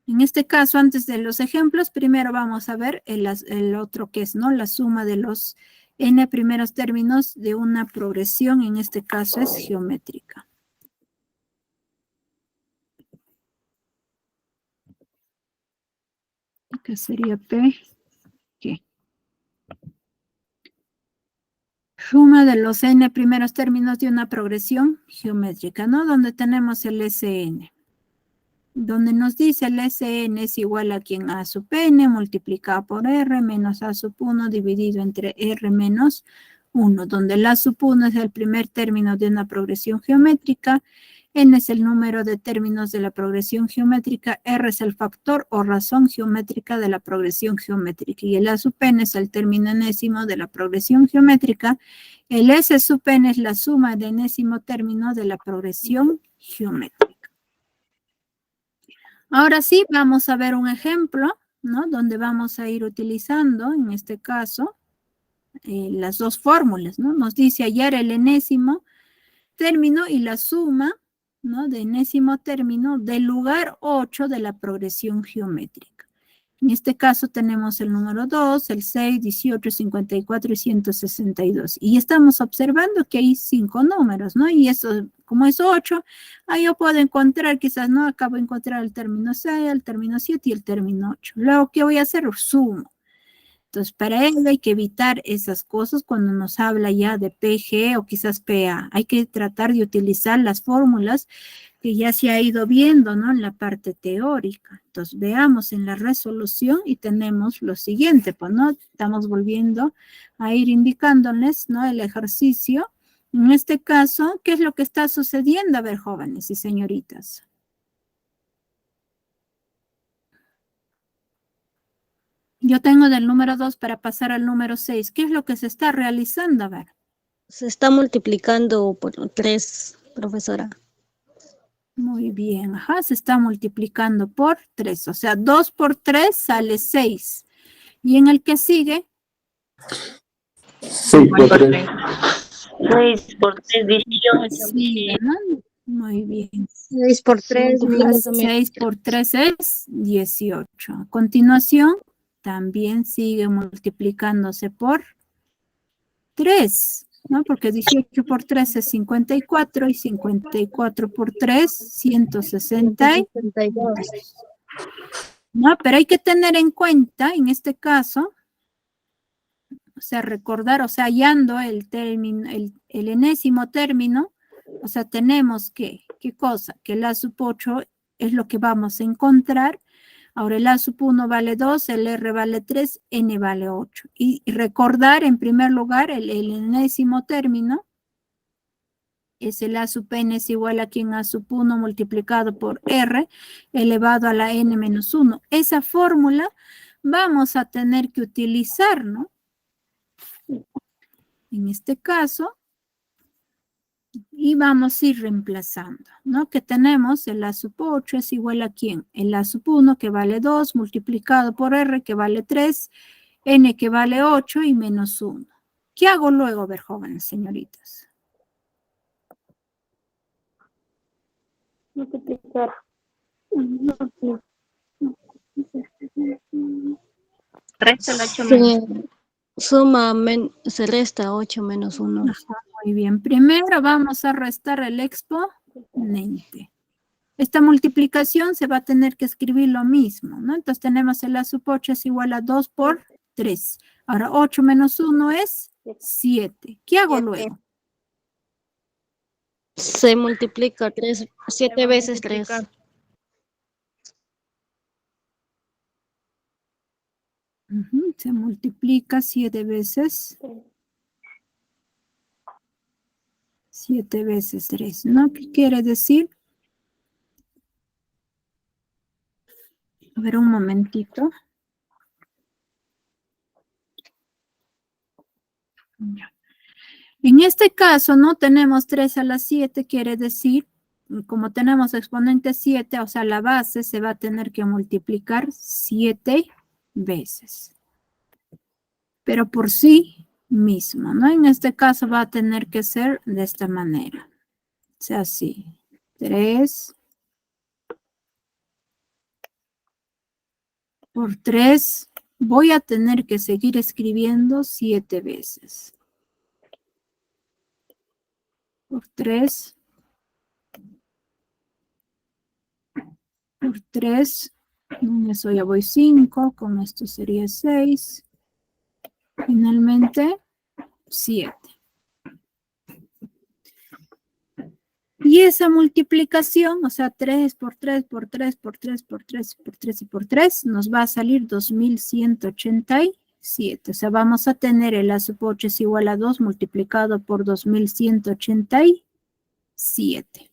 en este caso, antes de los ejemplos, primero vamos a ver el otro que es, ¿no? La suma de los n primeros términos de una progresión, en este caso es geométrica. ¿Qué sería P? ¿Qué? Suma de los n primeros términos de una progresión geométrica, ¿no? Donde tenemos el Sn. Donde nos dice el Sn es igual a quien A sub n multiplicado por R menos A sub 1 dividido entre R menos 1, donde el A sub 1 es el primer término de una progresión geométrica, n es el número de términos de la progresión geométrica, R es el factor o razón geométrica de la progresión geométrica, y el A sub n es el término enésimo de la progresión geométrica, el S sub n es la suma de enésimo término de la progresión geométrica. Ahora sí, vamos a ver un ejemplo, ¿no? Donde vamos a ir utilizando, en este caso, las dos fórmulas, ¿no? Nos dice hallar el enésimo término y la suma, ¿no? De enésimo término del lugar 8 de la progresión geométrica. En este caso tenemos el número 2, el 6, 18, 54 y 162. Y estamos observando que hay 5 números, ¿no? Y eso, como es 8, ahí yo puedo encontrar, quizás no, acabo de encontrar el término 6, el término 7 y el término 8. Luego, ¿qué voy a hacer? Sumo. Entonces, para ello hay que evitar esas cosas cuando nos habla ya de PG o quizás PA. Hay que tratar de utilizar las fórmulas que ya se ha ido viendo, ¿no? En la parte teórica. Entonces, veamos en la resolución y tenemos lo siguiente, pues, ¿no? Estamos volviendo a ir indicándoles, ¿no? El ejercicio. En este caso, ¿qué es lo que está sucediendo? A ver, jóvenes y señoritas. Yo tengo del número 2 para pasar al número 6. ¿Qué es lo que se está realizando? A ver. Se está multiplicando por 3, profesora. Muy bien, ajá, se está multiplicando por 3. O sea, 2 por 3 sale 6. ¿Y en el que sigue? 6 por 3. 6 por 3, 18. Sigue, ¿no? Muy bien. 6 por 3, 6 por 3 es 18. A continuación, también sigue multiplicándose por 3, ¿no? Porque 18 por 3 es 54 y 54 por 3, 162. No, pero hay que tener en cuenta, en este caso, o sea, recordar, o sea, hallando el término, el enésimo término, o sea, tenemos que, ¿qué cosa? Que el A sub 8 es lo que vamos a encontrar. Ahora el A sub 1 vale 2, el R vale 3, N vale 8. Y recordar en primer lugar el enésimo término es el A sub n es igual a quien A sub 1 multiplicado por R elevado a la N menos 1. Esa fórmula vamos a tener que utilizar, ¿no? En este caso, y vamos a ir reemplazando, ¿no? Que tenemos el A sub 8 es igual a ¿quién? El A sub 1 que vale 2 multiplicado por R que vale 3, N que vale 8 y menos 1. ¿Qué hago luego? A ver, jóvenes, señoritas. Multiplicar. Resta el 8 menos. Se resta 8 menos 1. Muy bien. Primero vamos a restar el exponente. Esta multiplicación se va a tener que escribir lo mismo, ¿no? Entonces tenemos el A sub 8 es igual a 2 por 3. Ahora 8 menos 1 es 7. ¿Qué hago luego? Se multiplica 7 veces 3. Se multiplica 7 veces. 7 veces 3, ¿no? ¿Qué quiere decir? A ver, un momentito. Ya. En este caso, ¿no? Tenemos 3 a la 7, quiere decir, como tenemos exponente 7, o sea, la base se va a tener que multiplicar 7 veces. Pero por sí mismo, ¿no? En este caso va a tener que ser de esta manera. O sea, así. 3 por 3. Voy a tener que seguir escribiendo 7 veces. Por 3. Por 3. Con eso ya voy 5. Con esto sería 6. Finalmente, 7. Y esa multiplicación, o sea, 3 por 3 por 3 por 3 por 3 por 3 y por 3, nos va a salir 2187. O sea, vamos a tener el A sub 8 es igual a 2 multiplicado por 2187.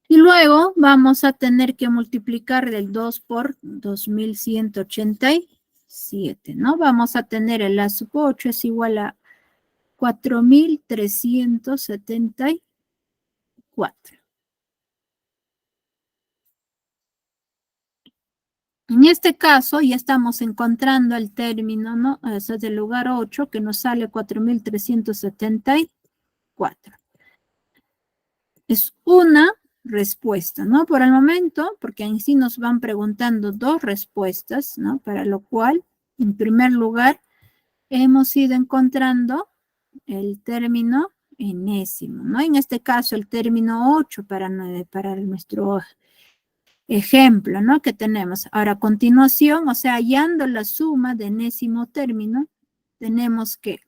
Y luego vamos a tener que multiplicar el 2 por 2187, ¿no? Vamos a tener el A sub 8 es igual a 4374. En este caso ya estamos encontrando el término, ¿no? Eso es del lugar 8 que nos sale 4374. Es una respuesta, ¿no? Por el momento, porque en sí nos van preguntando dos respuestas, ¿no? Para lo cual, en primer lugar, hemos ido encontrando el término enésimo, ¿no? En este caso, el término 8 para nuestro ejemplo, ¿no? Que tenemos. Ahora, a continuación, o sea, hallando la suma de enésimo término, tenemos que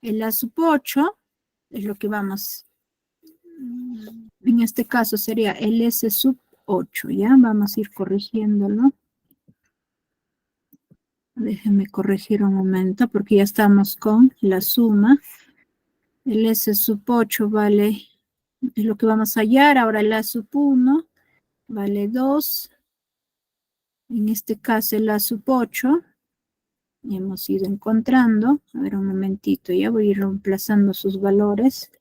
el A sub 8 es lo que vamos, en este caso sería el S sub 8, ¿ya? Vamos a ir corrigiéndolo. Déjenme corregir un momento porque ya estamos con la suma. El S sub 8 vale, es lo que vamos a hallar. Ahora el A sub 1 vale 2. En este caso el A sub 8. Hemos ido encontrando. A ver un momentito, ya voy a ir reemplazando sus valores.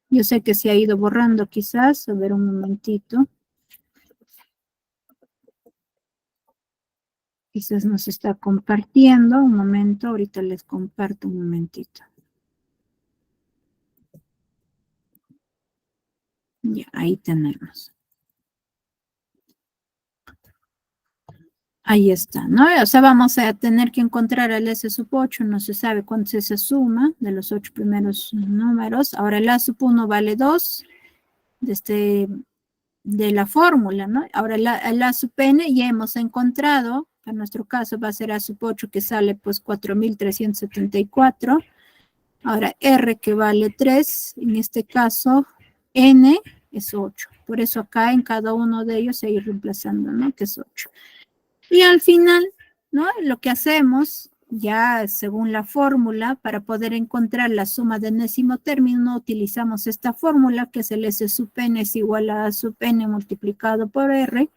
Yo sé que se ha ido borrando quizás. A ver un momentito. Quizás nos está compartiendo. Un momento, ahorita les comparto un momentito. Ya, ahí tenemos. Ahí está, ¿no? O sea, vamos a tener que encontrar el S sub 8, no se sabe cuánto es esa suma de los 8 primeros números. Ahora el A sub 1 vale 2 de la fórmula, ¿no? Ahora el A sub n ya hemos encontrado, en nuestro caso va a ser A sub 8 que sale pues 4374. Ahora R que vale 3, en este caso n es 8. Por eso acá en cada uno de ellos se ir reemplazando, ¿no? Que es 8. Y al final, ¿no? Lo que hacemos, ya según la fórmula, para poder encontrar la suma de enésimo término, utilizamos esta fórmula, que es el S sub n es igual a sub n multiplicado por R,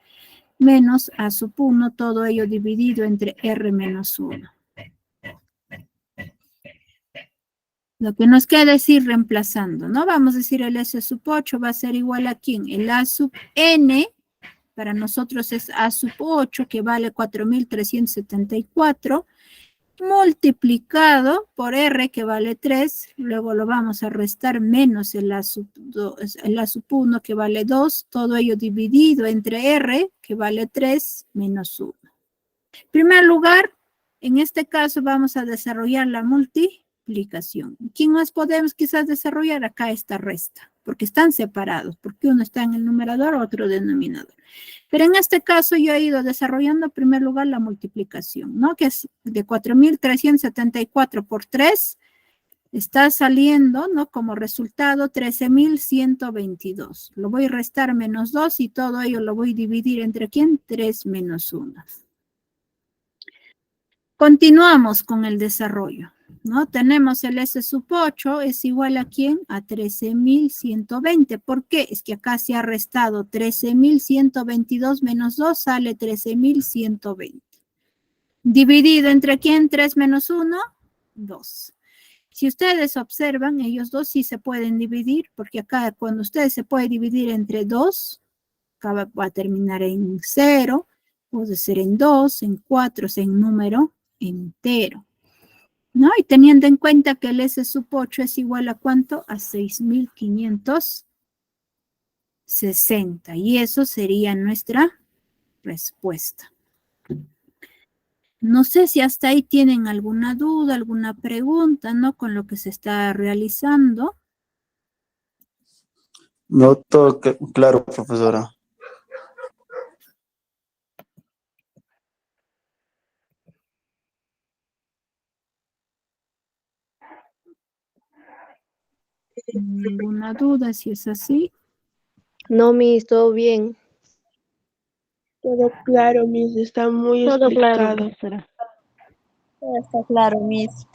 menos A sub 1, todo ello dividido entre R menos 1. Lo que nos queda es ir reemplazando, ¿no? Vamos a decir el S sub 8 va a ser igual a ¿quién? El A sub n, para nosotros es A sub 8, que vale 4374, multiplicado por R, que vale 3, luego lo vamos a restar menos el A sub 1, que vale 2, todo ello dividido entre R, que vale 3, menos 1. En primer lugar, en este caso vamos a desarrollar la multiplicación. ¿Quién más podemos quizás desarrollar? Acá esta resta, porque están separados, porque uno está en el numerador, otro denominador. Pero en este caso yo he ido desarrollando en primer lugar la multiplicación, ¿no? Que es de 4374 por 3, está saliendo, ¿no? Como resultado 13.122. Lo voy a restar menos 2 y todo ello lo voy a dividir entre ¿quién? 3 menos 1. Continuamos con el desarrollo, ¿no? Tenemos el S sub 8 es igual a ¿quién? A 13.120. ¿Por qué? Es que acá se ha restado 13.122 menos 2 sale 13.120. Dividido entre ¿quién? 3 menos 1, 2. Si ustedes observan, ellos dos sí se pueden dividir, porque acá cuando ustedes se puede dividir entre 2, acá va a terminar en 0, puede ser en 2, en 4, en número entero, ¿no? Y teniendo en cuenta que el S sub 8 es igual a ¿cuánto? A 6.560, y eso sería nuestra respuesta. No sé si hasta ahí tienen alguna duda, alguna pregunta, ¿no? Con lo que se está realizando. No, todo claro, profesora. ¿Ninguna duda si es así? No, Miss, todo bien. Todo claro, Miss, está muy Todo claro, explicado. profesora. Todo está claro, Miss.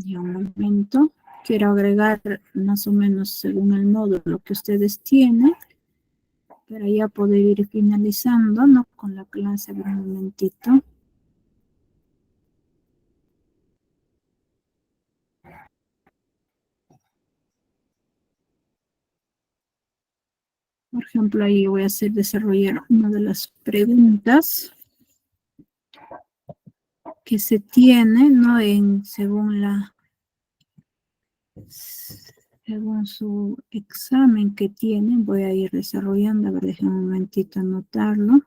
Ya un momento. Quiero agregar más o menos según el módulo que ustedes tienen, para ya poder ir finalizando, ¿no? Con la clase, un momentito. Por ejemplo, ahí voy a hacer desarrollar una de las preguntas que se tiene, ¿no? Según su examen que tienen, voy a ir desarrollando. A ver, déjenme un momentito anotarlo.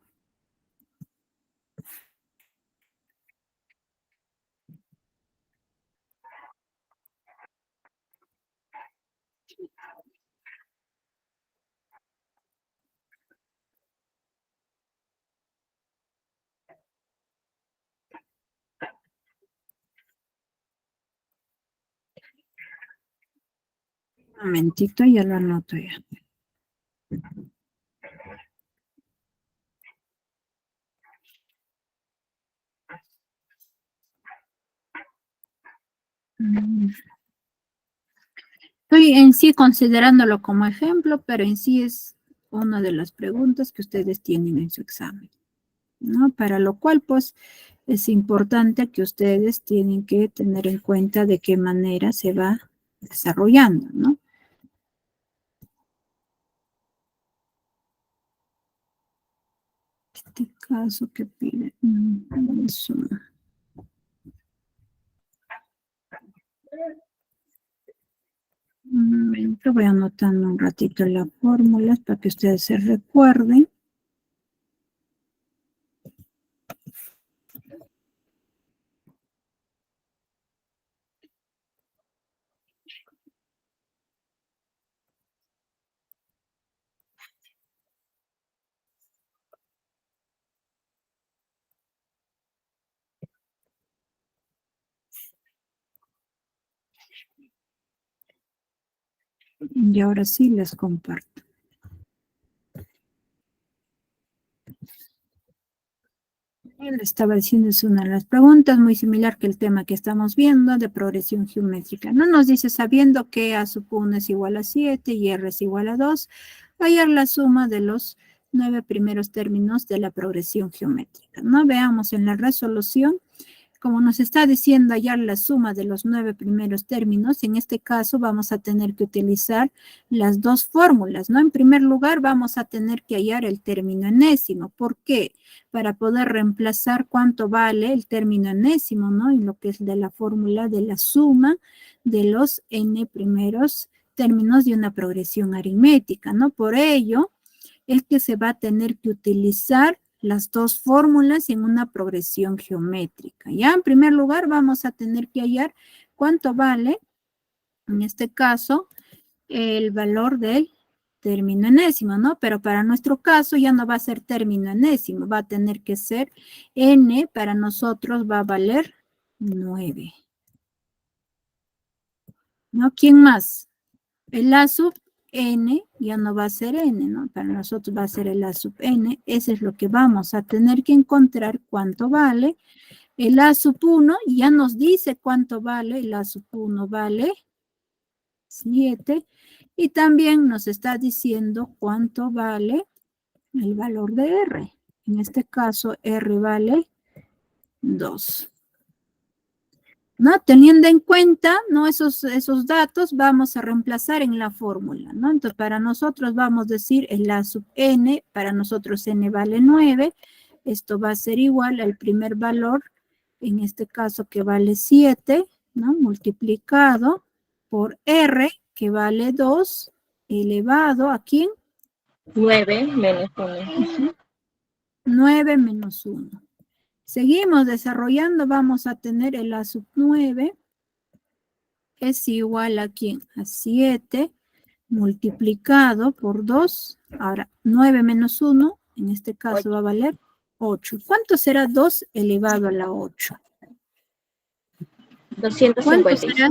Un momentito, ya lo anoto ya. Estoy en sí considerándolo como ejemplo, pero en sí es una de las preguntas que ustedes tienen en su examen, ¿no? Para lo cual, pues, es importante que ustedes tienen que tener en cuenta de qué manera se va desarrollando, ¿no? Este caso que pide eso. Un momento, voy anotando un ratito las fórmulas para que ustedes se recuerden. Y ahora sí les comparto. Él estaba diciendo, es una de las preguntas, muy similar que el tema que estamos viendo de progresión geométrica. No nos dice, sabiendo que A sub 1 es igual a 7 y R es igual a 2, hallar la suma de los 9 primeros términos de la progresión geométrica. No veamos en la resolución. Como nos está diciendo hallar la suma de los 9 primeros términos, en este caso vamos a tener que utilizar las dos fórmulas, ¿no? En primer lugar, vamos a tener que hallar el término enésimo. ¿Por qué? Para poder reemplazar cuánto vale el término enésimo, ¿no? En lo que es de la fórmula de la suma de los n primeros términos de una progresión aritmética, ¿no? Por ello, es que se va a tener que utilizar las dos fórmulas en una progresión geométrica. Ya, en primer lugar, vamos a tener que hallar cuánto vale, en este caso, el valor del término enésimo, ¿no? Pero para nuestro caso ya no va a ser término enésimo, va a tener que ser n, para nosotros va a valer 9. ¿No? ¿Quién más? El A sub n ya no va a ser n, ¿no? Para nosotros va a ser el A sub n. Eso es lo que vamos a tener que encontrar cuánto vale. El A sub 1 ya nos dice cuánto vale. El A sub 1 vale 7. Y también nos está diciendo cuánto vale el valor de R. En este caso, R vale 2. ¿no? Teniendo en cuenta, ¿no? Esos datos vamos a reemplazar en la fórmula, ¿no? Entonces, para nosotros vamos a decir el A sub n, para nosotros n vale 9, esto va a ser igual al primer valor, en este caso que vale 7, ¿no? Multiplicado por R, que vale 2, elevado ¿a quién? 9 menos 1. 9 menos 1. Seguimos desarrollando, vamos a tener el A sub 9 es igual a ¿quién? A 7 multiplicado por 2. Ahora, 9 menos 1, en este caso va a valer 8. ¿Cuánto será 2 elevado a la 8? ¿Cuánto será?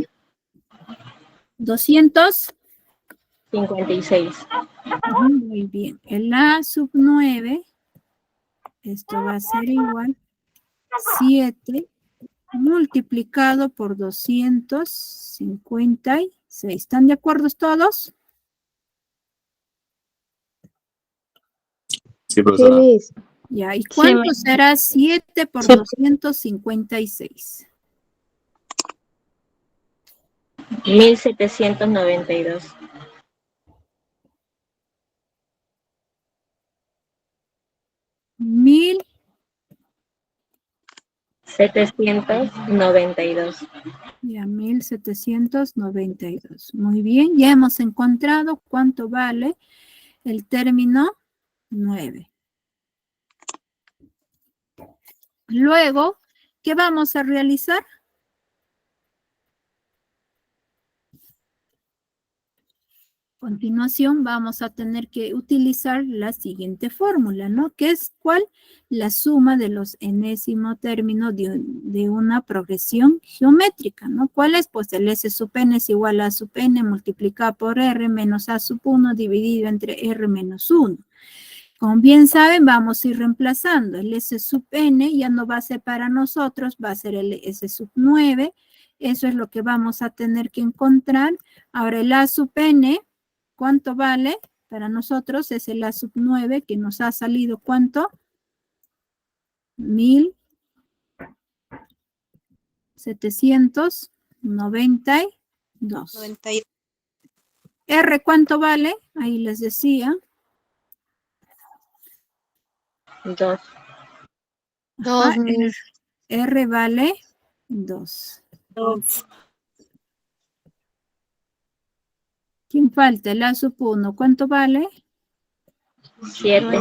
256. Muy bien. El A sub 9, esto va a ser igual a 7 multiplicado por 256. ¿Están de acuerdo todos? Sí, profesora. Ya, ¿y cuánto será 7 por 256? 1792. 792. Ya, 1792. Muy bien, ya hemos encontrado cuánto vale el término 9. Luego, ¿qué vamos a realizar? A continuación vamos a tener que utilizar la siguiente fórmula, ¿no? ¿Qué es cuál? La suma de los enésimo términos de una progresión geométrica, ¿no? ¿Cuál es? Pues el S sub n es igual a A sub n multiplicado por R menos A sub 1 dividido entre R menos 1. Como bien saben, vamos a ir reemplazando. El S sub n ya no va a ser para nosotros, va a ser el S sub 9. Eso es lo que vamos a tener que encontrar. Ahora el A sub n, ¿cuánto vale? Para nosotros es el A sub 9 que nos ha salido, ¿cuánto? 1792. R, ¿cuánto vale? Ahí les decía. 2. Ajá, R vale 2. ¿Quién falta? El A sub 1. ¿Cuánto vale? 7.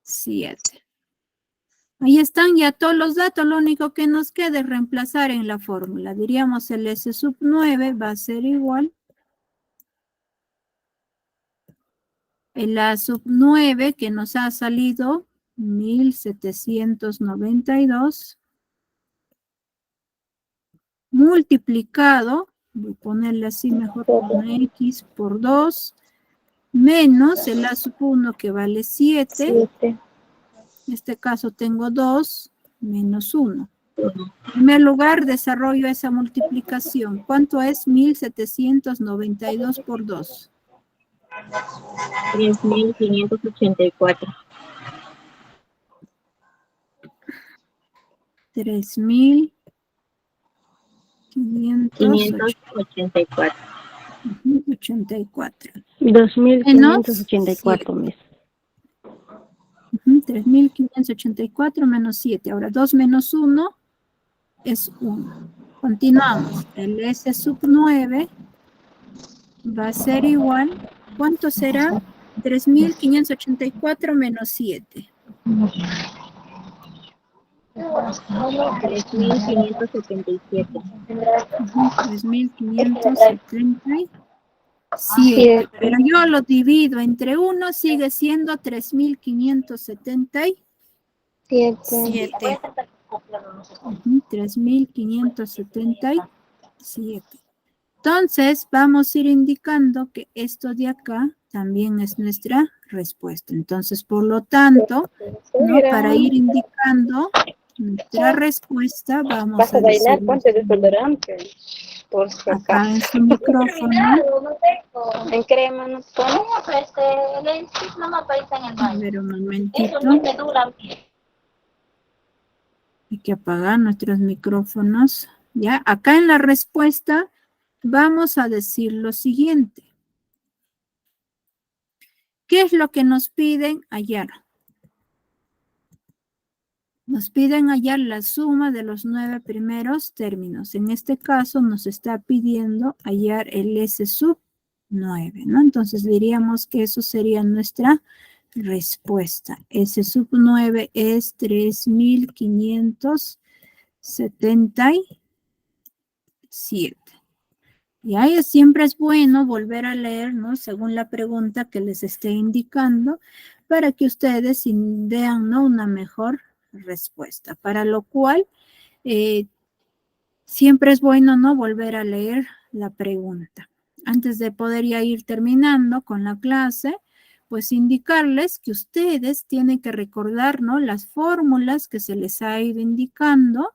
7. Ahí están ya todos los datos. Lo único que nos queda es reemplazar en la fórmula. Diríamos el S sub 9 va a ser igual. El A sub 9 que nos ha salido 1792 multiplicado, voy a ponerle así mejor con X por 2, menos el A sub 1 que vale 7. En este caso tengo 2 menos 1. En primer lugar, desarrollo esa multiplicación. ¿Cuánto es 1792 por 2? 3584. 3584. 2584, Miss. 3584 menos 7. Ahora 2 menos 1 es 1. Continuamos. El S sub 9 va a ser igual. ¿Cuánto será? 3584 menos 7. 3577. 3577. Pero yo lo divido entre 1, sigue siendo 3577. 3577. Entonces, vamos a ir indicando que esto de acá también es nuestra respuesta. Entonces, por lo tanto, ¿no? Para ir indicando nuestra respuesta, vamos a decir acá en su micrófono. En crema no pone. A ver, un momentito. Hay que apagar nuestros micrófonos. Ya, acá en la respuesta vamos a decir lo siguiente. ¿Qué es lo que nos piden hallar? Nos piden hallar la suma de los 9 primeros términos. En este caso nos está pidiendo hallar el S sub 9, ¿no? Entonces diríamos que eso sería nuestra respuesta. S sub 9 es 3577. Y ahí siempre es bueno volver a leer, ¿no? Según la pregunta que les esté indicando, para que ustedes vean, ¿no? Una mejor respuesta. Para lo cual, siempre es bueno, ¿no? Volver a leer la pregunta. Antes de poder ya ir terminando con la clase, pues indicarles que ustedes tienen que recordar, ¿no? Las fórmulas que se les ha ido indicando,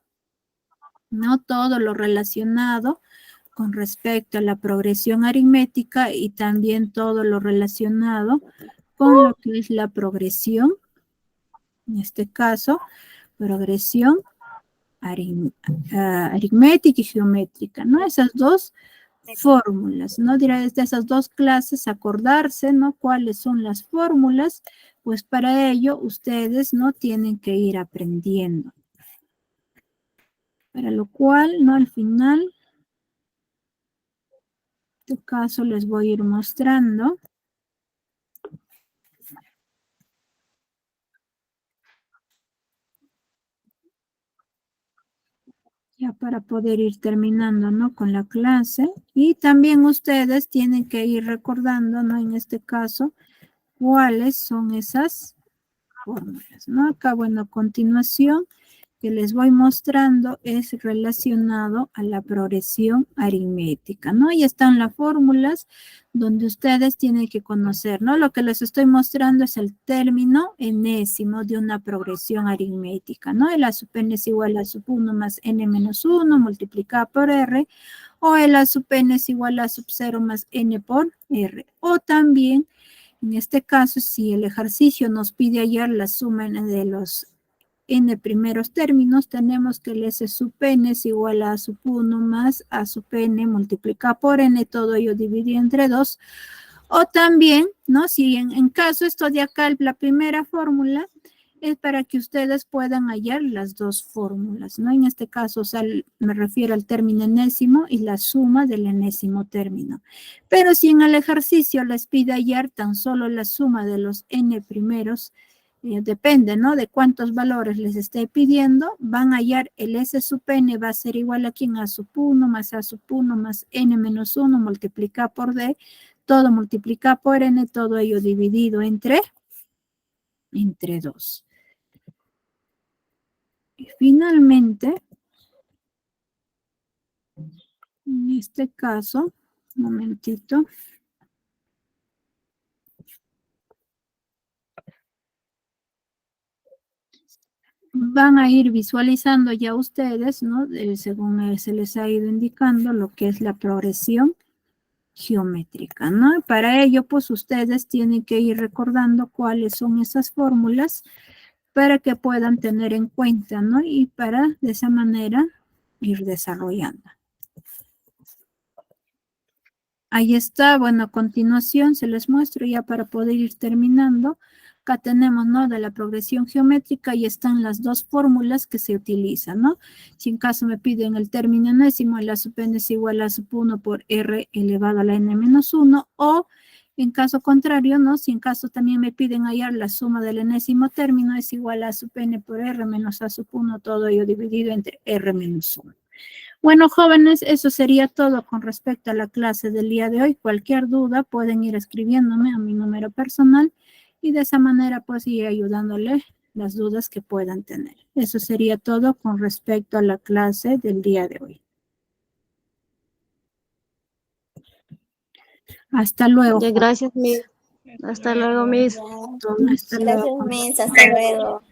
¿no? Todo lo relacionado con respecto a la progresión aritmética y también todo lo relacionado con lo que es la progresión, en este caso, progresión aritmética y geométrica, ¿no? Esas dos fórmulas, ¿no? Desde esas dos clases acordarse, ¿no? Cuáles son las fórmulas, pues para ello ustedes, ¿no? Tienen que ir aprendiendo. Para lo cual, ¿no? Al final, en este caso les voy a ir mostrando. Ya para poder ir terminando, ¿no? Con la clase. Y también ustedes tienen que ir recordando, ¿no? En este caso, cuáles son esas fórmulas, ¿no? Acá, bueno, a continuación, que les voy mostrando es relacionado a la progresión aritmética, ¿no? Y están las fórmulas donde ustedes tienen que conocer, ¿no? Lo que les estoy mostrando es el término enésimo de una progresión aritmética, ¿no? El A sub n es igual a sub 1 más n menos 1 multiplicado por r, o el A sub n es igual a sub 0 más n por r, o también, en este caso, si el ejercicio nos pide hallar la suma de los n primeros términos, tenemos que el S sub n es igual a sub 1 más a sub n multiplicado por n, todo ello dividido entre 2. O también, ¿no? Si en caso esto de acá, la primera fórmula, es para que ustedes puedan hallar las dos fórmulas, ¿no? En este caso, o sea, me refiero al término enésimo y la suma del enésimo término. Pero si en el ejercicio les pide hallar tan solo la suma de los n primeros, depende, ¿no? De cuántos valores les esté pidiendo, van a hallar el S sub n va a ser igual aquí en A sub 1 más A sub 1 más n menos 1 multiplicado por d, todo multiplicado por n, todo ello dividido entre 2. Y finalmente, en este caso, un momentito. Van a ir visualizando ya ustedes, ¿no? Según se les ha ido indicando lo que es la progresión geométrica, ¿no? Para ello, pues ustedes tienen que ir recordando cuáles son esas fórmulas para que puedan tener en cuenta, ¿no? Y para de esa manera ir desarrollando. Ahí está, bueno, a continuación se les muestro ya para poder ir terminando. Acá tenemos, ¿no? De la progresión geométrica y están las dos fórmulas que se utilizan, ¿no? Si en caso me piden el término enésimo, el A sub n es igual a sub 1 por r elevado a la n menos 1, o en caso contrario, ¿no? Si en caso también me piden hallar la suma del enésimo término es igual a sub n por r menos a sub 1, todo ello dividido entre r menos 1. Bueno, jóvenes, eso sería todo con respecto a la clase del día de hoy. Cualquier duda pueden ir escribiéndome a mi número personal y de esa manera pues ir ayudándole las dudas que puedan tener. Eso sería todo con respecto a la clase del día de hoy. Hasta luego. Ya, gracias, Miss. Hasta luego, Miss. Hasta luego. Gracias, Miss. Hasta luego.